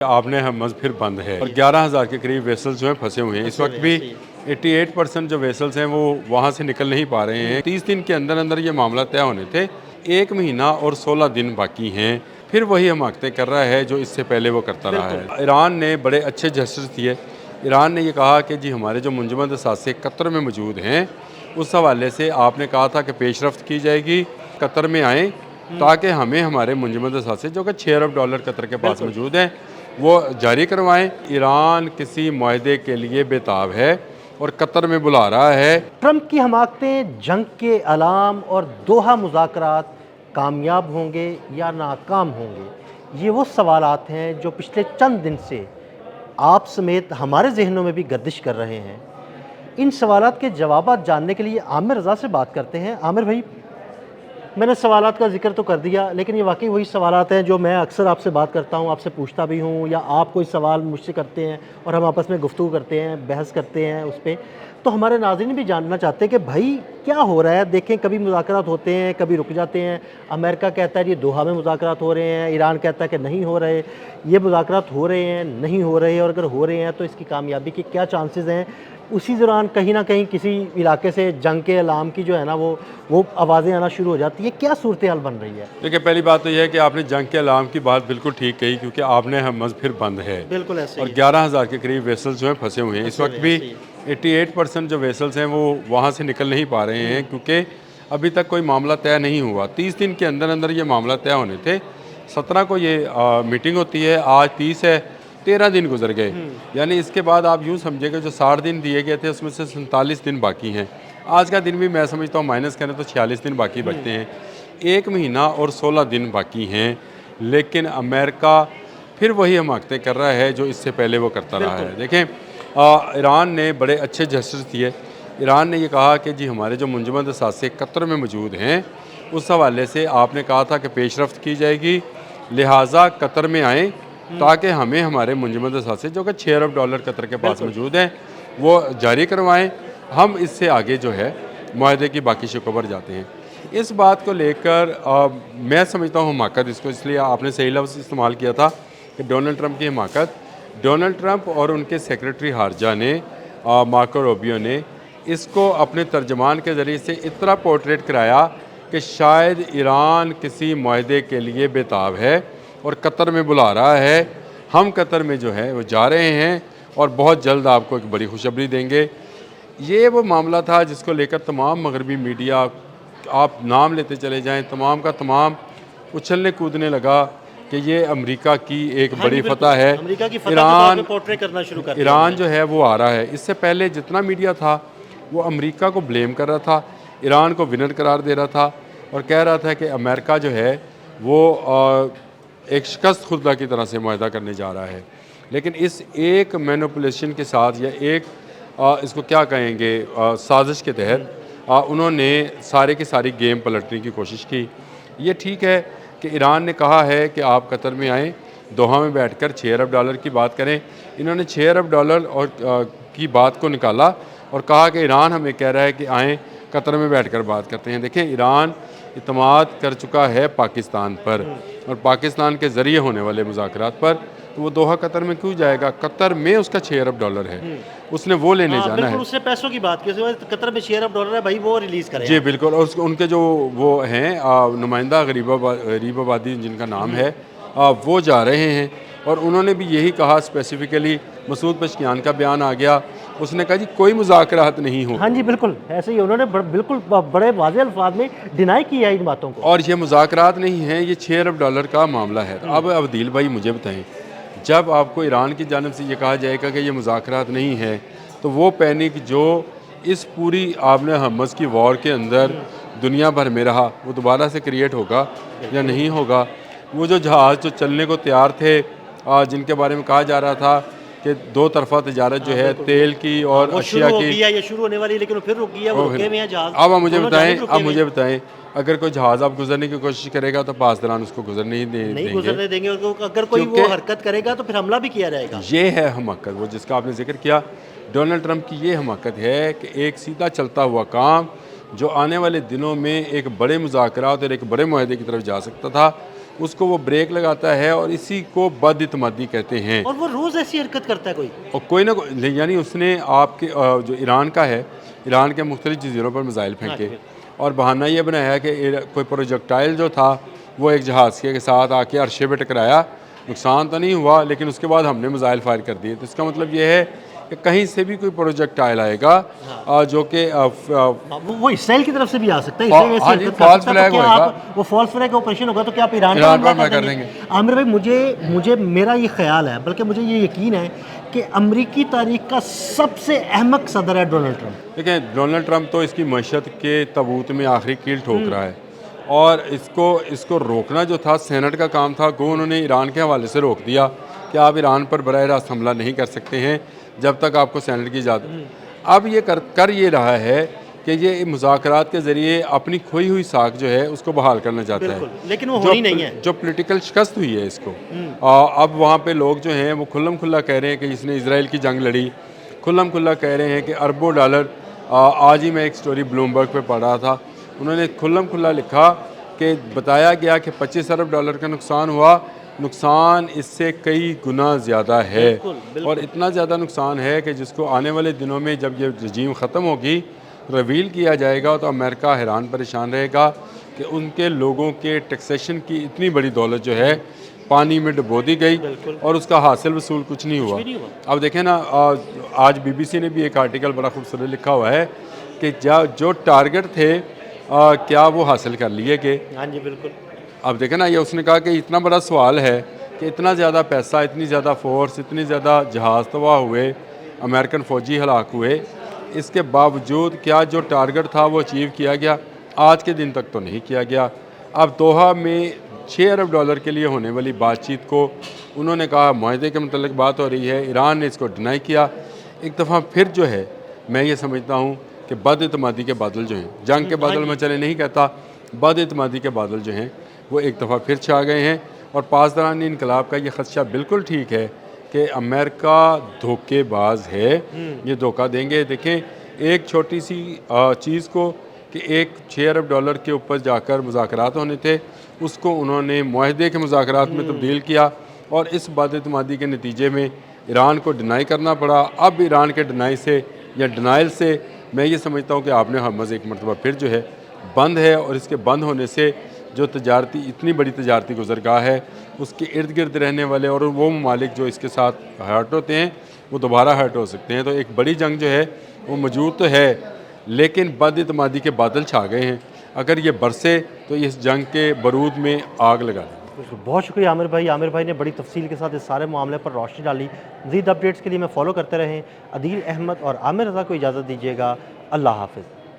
आपने हमस फिर बंद है और 11,000 के करीब वेसल्स जो हैं फंसे हुए हैं। इस वक्त भी 88% जो वेसल्स हैं वो वहाँ से निकल नहीं पा रहे हैं। 30 दिन के अंदर अंदर ये मामला तय होने थे। 1 महीना और 16 दिन बाकी हैं। फिर वही हमाकतें कर रहा है जो इससे पहले वो करता रहा है। ईरान ने बड़े अच्छे जेस्चर्स दिए। ईरान ने ये कहा कि जी हमारे जो मुंजमद असासे कतर में मौजूद हैं, उस हवाले से आपने कहा था कि पेशरफ्त की जाएगी, कतर में आएँ ताकि हमें हमारे मुंजमद असासे जो कि $6 अरब कतर के पास मौजूद हैं वो जारी करवाएं। ईरान किसी मुआहदे के लिए बेताब है और कतर में बुला रहा है। ट्रंप की हमाकतें, जंग के अलाम और दोहा मुज़ाकरात कामयाब होंगे या नाकाम होंगे, ये वो सवालात हैं जो पिछले चंद दिन से आप समेत हमारे जहनों में भी गर्दिश कर रहे हैं। इन सवालात के जवाब जानने के लिए आमिर रज़ा से बात करते हैं। आमिर भाई, मैंने सवालात का जिक्र तो कर दिया, लेकिन ये वाकई वही सवालात हैं जो मैं अक्सर आपसे बात करता हूँ, आपसे पूछता भी हूँ, या आप कोई सवाल मुझसे करते हैं और हम आपस में गुफ्तगू करते हैं, बहस करते हैं उस पर। तो हमारे नाज़रीन भी जानना चाहते हैं कि भाई क्या हो रहा है। देखें, कभी मुज़ाकरात होते हैं, कभी रुक जाते हैं। अमेरिका कहता है ये दोहा में मुज़ाकरात हो रहे हैं, ईरान कहता है कि नहीं हो रहे। ये मुज़ाकरात हो रहे हैं, नहीं हो रहे, और अगर हो रहे हैं तो इसकी कामयाबी के क्या चांसेस हैं। उसी दौरान कहीं ना कहीं किसी इलाके से जंग के अलाम की जो है ना वो आवाज़ें आना शुरू हो जाती है। क्या सूरत हाल बन रही है? देखिए, पहली बात तो यह है कि आपने जंग के अलाम की बात बिल्कुल ठीक कही, क्योंकि आपने हमस फिर बंद है। बिल्कुल ऐसे और 11,000 के करीब वेसल्स जो हैं फंसे हुए हैं। इस वक्त भी 88% जो वेसल्स हैं वो वहाँ से निकल नहीं पा रहे हैं, क्योंकि अभी तक कोई मामला तय नहीं हुआ। 30 दिन के अंदर अंदर ये मामला तय होने थे। 17 को ये मीटिंग होती है, आज 30 है, 13 दिन गुजर गए। यानी इसके बाद आप यूँ समझिएगा जो 60 दिन दिए गए थे उसमें से 47 दिन बाकी हैं। आज का दिन भी मैं समझता हूँ माइनस करें तो 46 दिन बाकी बचते हैं। 1 महीना और 16 दिन बाकी हैं, लेकिन अमेरिका फिर वही हमाकतें कर रहा है जो इससे पहले वो करता रहा है। देखें, ईरान ने बड़े अच्छे जेस्चर्स दिए। ईरान ने ये कहा कि जी हमारे जो मुंजमद असासे कतर में मौजूद हैं, उस हवाले से आपने कहा था कि पेशरफ्त की जाएगी, लिहाजा कतर में आएँ ताकि हमें हमारे मुंजमद असासे जो कि $6 अरब कतर के पास मौजूद हैं वो जारी करवाएं। हम इससे आगे जो है मुआहदे की बाकी शकों पर जाते हैं। इस बात को लेकर मैं समझता हूँ हमाकत, इसको इसलिए आपने सही लफ्ज़ इस्तेमाल किया था कि डोनाल्ड ट्रंप की हमाकत। डोनाल्ड ट्रंप और उनके सेक्रेटरी हारजा ने, मार्को रूबियो ने, इसको अपने तर्जमान के ज़रिए से इतना पोर्ट्रेट कराया कि शायद ईरान किसी मुआहदे के लिए बेताब है और कतर में बुला रहा है। हम कतर में जो है वो जा रहे हैं और बहुत जल्द आपको एक बड़ी खुशखबरी देंगे। ये वो मामला था जिसको लेकर तमाम मगरबी मीडिया, आप नाम लेते चले जाएं, तमाम का तमाम उछलने कूदने लगा कि ये अमेरिका की एक बड़ी फतह है। अमेरिका की फतह ईरान पोर्ट्रेट करना शुरू कर दिया। ईरान जो है वो आ रहा है। इससे पहले जितना मीडिया था वो अमेरिका को ब्लेम कर रहा था, ईरान को विनर करार दे रहा था और कह रहा था कि अमेरिका जो है वो एक शिकस्त खुर्दा की तरह से मुआहदा करने जा रहा है। लेकिन इस एक मैनिपुलेशन के साथ, या एक इसको क्या कहेंगे, साजिश के तहत उन्होंने सारे की सारी गेम पलटने की कोशिश की। ये ठीक है कि ईरान ने कहा है कि आप कतर में आएँ, दोहा में बैठकर $6 अरब की बात करें। इन्होंने $6 अरब और की बात को निकाला और कहा कि ईरान हमें कह रहा है कि आएँ, कतर में बैठकर बात करते हैं। देखें, ईरान इतमाद कर चुका है पाकिस्तान पर और पाकिस्तान के ज़रिए होने वाले मुज़ाकरात पर, तो वो दोहा कतर में क्यों जाएगा? कतर में उसका $6 अरब है, उसने वो लेने जाना है। उसने पैसों की बात की, कतर में $6 अरब है भाई, वो रिलीज़ करें। जी बिल्कुल। और उनके जो वो हैं नुमाइंदा गरीब आबादी जिनका नाम है, वो जा रहे हैं और उन्होंने भी यही कहा। स्पेसिफिकली मसूद पेशकियान का बयान आ गया, उसने कहा जी कोई मुज़ाकरात नहीं हो। हाँ जी, बिल्कुल ऐसे ही उन्होंने बिल्कुल बड़े वाज़ेह अल्फाज में डिनाई किया इन बातों को। और ये मुज़ाकरात नहीं है, ये $6 अरब का मामला है। अब अब्दील भाई मुझे बताएं, जब आपको ईरान की जानिब से ये कहा जाएगा कि ये मुज़ाकरात नहीं है, तो वो पैनिक जो इस पूरी आपने हमस की वॉर के अंदर दुनिया भर में रहा, वो दोबारा से क्रिएट होगा या नहीं होगा? वो जो जहाज़ जो चलने को तैयार थे, जिनके बारे में कहा जा रहा था कि 2 तरफ़ा तजारत जो है तेल की और अशिया की, ये शुरू होने वाली, लेकिन फिर रुक गया, वो रुके हुए हैं जहाज़। अब मुझे बताएं, अगर कोई जहाज़ आप गुजरने की कोशिश करेगा तो पासदारान उसको गुजरने नहीं गुजरने देंगे। अगर कोई वो हरकत करेगा तो फिर हमला भी किया जाएगा। ये है हमाकत, वो जिसका आपने जिक्र किया। डोनाल्ड ट्रंप की ये हमाकत है कि एक सीधा चलता हुआ काम जो आने वाले दिनों में एक बड़े मुज़ाकरात और एक बड़े मुआहदे की तरफ जा सकता था, उसको वो ब्रेक लगाता है और इसी को बदइत्मादी कहते हैं। और वो रोज़ ऐसी हरकत करता है कोई। और कोई ना कोई, यानी उसने आपके जो ईरान का है, ईरान के मुख्तलिफ जजीरों पर मिसाइल फेंके और बहाना ये बनाया कि कोई प्रोजेक्टाइल जो था वो एक जहाज़ के साथ आके अर्शे पे टकराया, नुकसान तो नहीं हुआ, लेकिन उसके बाद हमने मिसाइल फायर कर दिए। तो इसका मतलब ये है कि कहीं से भी कोई प्रोजेक्टाइल आएगा जो कि वो इसराइल की तरफ से भी आ सकता है। हाँ, इसराइल ऐसी हाँ जी, हरकत कर false सकता है, तो flag क्या होएगा। आप वो फॉल्स फ्लैग ऑपरेशन होगा तो क्या आप ईरान ईरान पर पर हमला कर कर देंगे? आमिर भाई, मुझे मेरा ये ख्याल है, बल्कि मुझे ये यकीन है कि अमरीकी तारीख का सबसे अहमक सदर है डोनाल्ड ट्रंप। देखिए, डोनाल्ड ट्रंप तो इसकी मईशत के तबूत में आखिरी कील ठोक रहा है और इसको रोकना जो था सेनेट का काम था, वो उन्होंने ईरान के हवाले से रोक दिया कि आप ईरान पर बराह रास्त हमला नहीं कर सकते हैं जब तक आपको सेनेट की इजाज़त। अब ये कर ये रहा है कि ये मुज़ाकरात के ज़रिए अपनी खोई हुई साख जो है उसको बहाल करना चाहता है, बिल्कुल, लेकिन वो होनी नहीं है। जो पॉलिटिकल शिकस्त हुई है इसको। अब वहाँ पे लोग जो हैं वो खुल्लम खुल्ला कह रहे हैं कि इसने इसराइल की जंग लड़ी, खुल्लम खुल्ला कह रहे हैं कि अरबों डॉलर। आज ही मैं एक स्टोरी ब्लूमबर्ग पे पढ़ रहा था, उन्होंने खुल्लम खुल्ला लिखा कि बताया गया कि 25 अरब डॉलर का नुकसान हुआ, नुकसान इससे कई गुना ज़्यादा है। और इतना ज़्यादा नुकसान है कि जिसको आने वाले दिनों में जब ये रजीम ख़त्म होगी, रिवील किया जाएगा, तो अमेरिका हैरान परेशान रहेगा कि उनके लोगों के टैक्सेशन की इतनी बड़ी दौलत जो है पानी में डुबो दी गई और उसका हासिल वसूल कुछ नहीं हुआ। अब देखें ना, आज बीबीसी ने भी एक आर्टिकल बड़ा खूबसूरत लिखा हुआ है कि जो टारगेट थे क्या वो हासिल कर लिए गए। हाँ जी, बिल्कुल। अब देखें ना, ये उसने कहा कि इतना बड़ा सवाल है कि इतना ज़्यादा पैसा, इतनी ज़्यादा फोर्स, इतनी ज़्यादा जहाज़ तबाह हुए, अमेरिकन फ़ौजी हलाक हुए, इसके बावजूद क्या जो टारगेट था वो अचीव किया गया? आज के दिन तक तो नहीं किया गया। अब दोहा में 6 अरब डॉलर के लिए होने वाली बातचीत को उन्होंने कहा मुआहदे के मतलब बात हो रही है, ईरान ने इसको डिनाई किया। एक दफ़ा फिर जो है, मैं ये समझता हूँ कि बदइत्मादी के बादल जो हैं, जंग के बादल मैं चले नहीं कहता, बदइत्मादी के बादल जो हैं वो एक दफ़ा फिर छा गए हैं। और पासदारानी इनकलाब का ये ख़दशा बिल्कुल ठीक है कि अमेरिका धोखेबाज है, ये धोखा देंगे। देखें, एक छोटी सी चीज़ को कि एक 6 अरब डॉलर के ऊपर जाकर मुज़ाकरात होने थे, उसको उन्होंने मुआहदे के मुज़ाकरात में तब्दील किया और इस बदइत्मादी के नतीजे में ईरान को डिनाई करना पड़ा। अब ईरान के डिनाई से या डिनाइल से मैं ये समझता हूँ कि आपने हरमज़ एक मरतबा फिर जो है बंद है, और इसके बंद होने से जो तजारती इतनी बड़ी तजारती गुज़रगाह है उसके इर्द गिर्द रहने वाले और वो ममालिक जो इसके साथ हर्ट होते हैं वो दोबारा हर्ट हो सकते हैं। तो एक बड़ी जंग जो है वो मौजूद तो है, लेकिन बदइत्मादी के बादल छा गए हैं। अगर ये बरसे तो इस जंग के बारूद में आग लगा दें। बहुत शुक्रिया आमिर भाई। आमिर भाई ने बड़ी तफसील के साथ इस सारे मामले पर रोशनी डाली। मज़ीद अपडेट्स के लिए मैं फॉलो करते रहें। अदील अहमद और आमिर रज़ा को इजाज़त दीजिएगा। अल्लाह हाफ़िज़।